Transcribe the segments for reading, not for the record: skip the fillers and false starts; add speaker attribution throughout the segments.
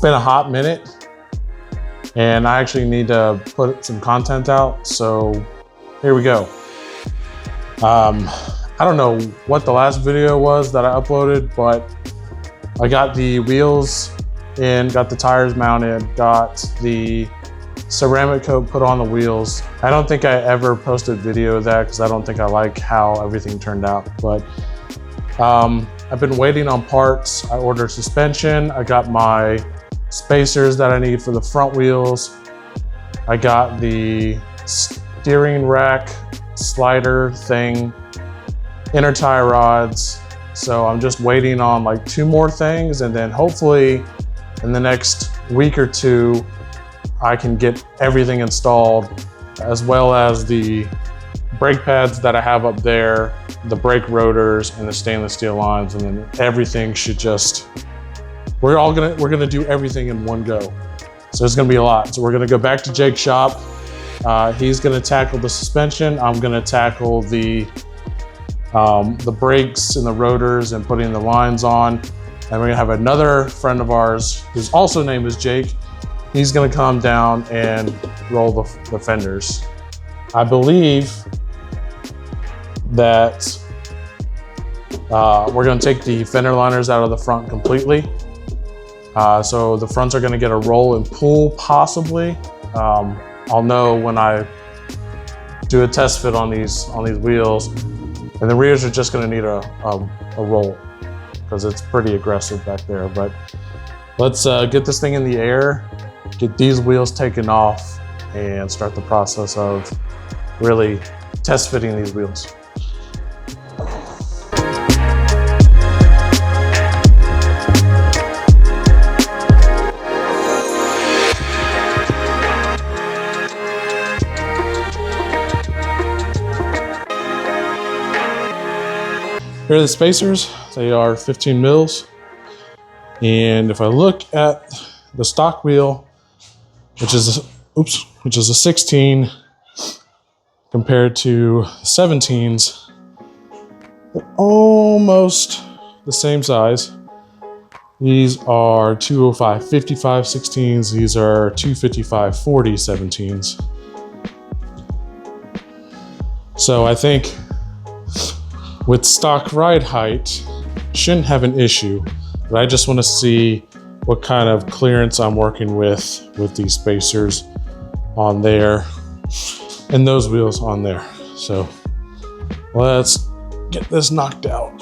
Speaker 1: been a hot minute and I actually need to put some content out. So here we go. I don't know what the last video was that I uploaded, but I got the wheels in, got the tires mounted, got the ceramic coat put on the wheels. I don't think I ever posted video of that because I don't think I like how everything turned out. But I've been waiting on parts. I ordered suspension. I got my spacers that I need for the front wheels. I got the steering rack slider thing, inner tie rods. So I'm just waiting on like 2 more things, and then hopefully in the next week or 2, I can get everything installed, as well as the brake pads that I have up there, the brake rotors and the stainless steel lines, and then everything should just, we're gonna do everything in one go. So it's gonna be a lot. So we're gonna go back to Jake's shop. He's gonna tackle the suspension. I'm gonna tackle the brakes and the rotors and putting the lines on. And we're gonna have another friend of ours whose also name is Jake. He's gonna come down and roll the fenders. I believe that we're gonna take the fender liners out of the front completely. So the fronts are gonna get a roll and pull possibly. I'll know when I do a test fit on these wheels. And the rears are just gonna need a roll because it's pretty aggressive back there. But let's get this thing in the air, get these wheels taken off, and start the process of really test fitting these wheels. Here are the spacers. They are 15 mils. And if I look at the stock wheel, which is a 16 compared to 17s, they're almost the same size. These are 205 55 16s. These are 255 40 17s. So I think with stock ride height, shouldn't have an issue, but I just want to see what kind of clearance I'm working with these spacers on there and those wheels on there. So let's get this knocked out.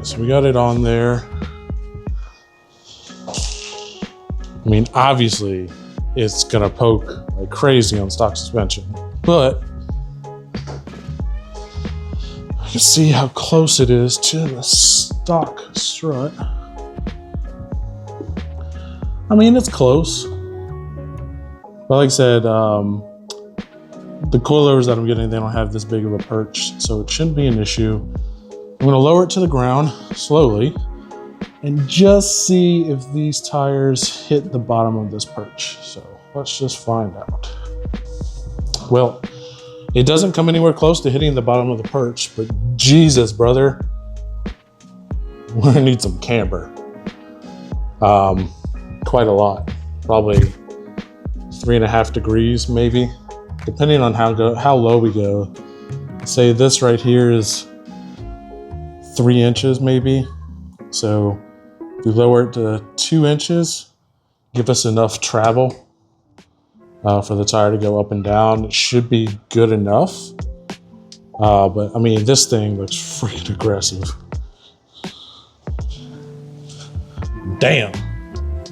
Speaker 1: So we got it on there. I mean, obviously it's gonna poke like crazy on stock suspension, but I can see how close it is to the stock strut. I mean, it's close, but like I said, the coilovers that I'm getting, they don't have this big of a perch, so it shouldn't be an issue. I'm gonna lower it to the ground slowly and just see if these tires hit the bottom of this perch. So let's just find out. Well, it doesn't come anywhere close to hitting the bottom of the perch, but Jesus, brother, we're gonna need some camber. Quite a lot, probably 3.5 degrees maybe, depending on how low we go. Say this right here is 3 inches maybe. So if we lower it to 2 inches, give us enough travel for the tire to go up and down. It should be good enough. But I mean, this thing looks freaking aggressive. Damn,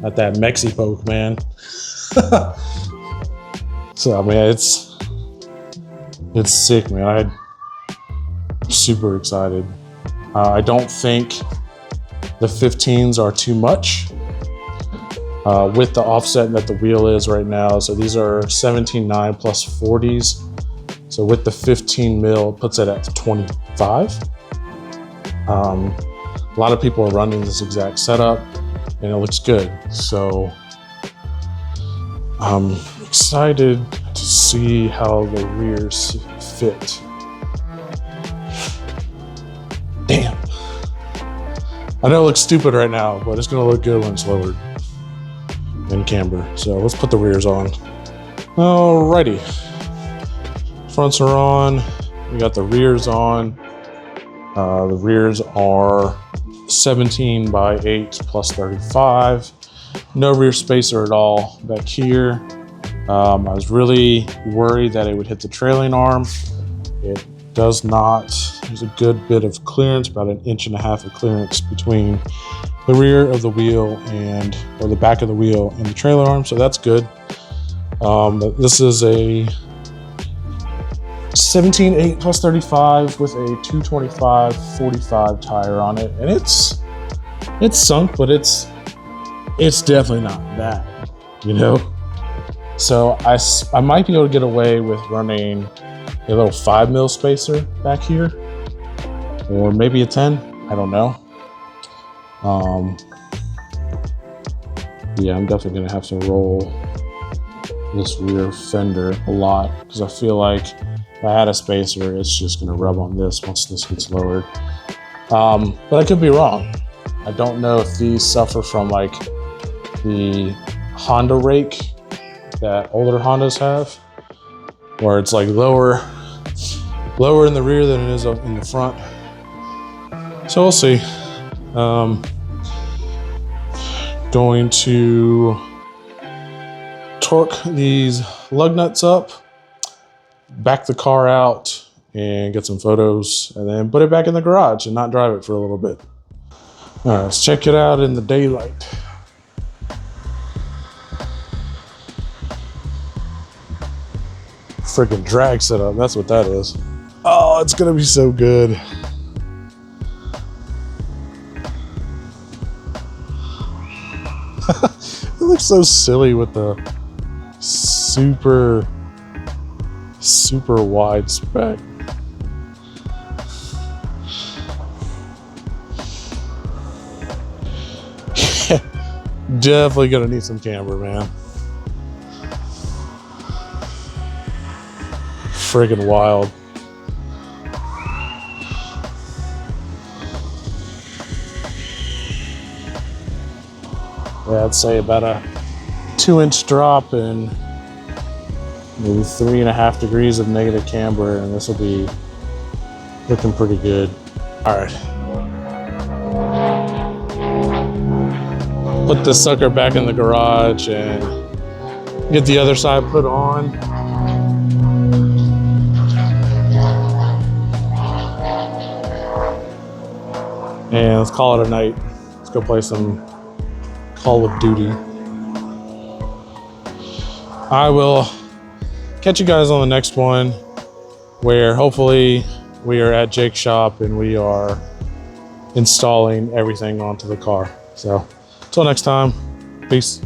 Speaker 1: at that Mexi poke, man. So I mean, it's sick, man. I'm super excited. I don't think the 15s are too much with the offset that the wheel is right now. So these are 17.9 plus 40s. So with the 15 mil, it puts it at 25. A lot of people are running this exact setup and it looks good. So I'm excited to see how the rears fit. Damn. I know it looks stupid right now, but it's gonna look good when it's lowered in camber. So let's put the rears on. Alrighty. Fronts are on. We got the rears on. The rears are 17 by 8 plus 35. No rear spacer at all back here. I was really worried that it would hit the trailing arm. It does not. There's a good bit of clearance, about 1.5 inches of clearance between the rear of the wheel or the back of the wheel and the trailer arm, so that's good. This is a 17.8 plus 35 with a 225/45 tire on it, and it's sunk, but it's definitely not bad, you know. So I might be able to get away with running a little 5 mil spacer back here, or maybe a 10. I don't know. Yeah, I'm definitely gonna have to roll this rear fender a lot because I feel like if I had a spacer, it's just gonna rub on this once this gets lowered. But I could be wrong. I don't know if these suffer from like the Honda rake that older Hondas have, where it's like lower in the rear than it is up in the front. So we'll see. Going to torque these lug nuts up, back the car out, and get some photos, and then put it back in the garage and not drive it for a little bit. All right, let's check it out in the daylight. Freaking drag setup, that's what that is. Oh, it's gonna be so good. It looks so silly with the super wide spec. Definitely gonna need some camber, man. Friggin' wild. Yeah, I'd say about a 2-inch drop and maybe 3.5 degrees of negative camber, and this will be looking pretty good. All right. Put this sucker back in the garage and get the other side put on. And let's call it a night. Let's go play some Call of Duty. I will catch you guys on the next one, where hopefully we are at Jake's shop and we are installing everything onto the car. So until next time, peace.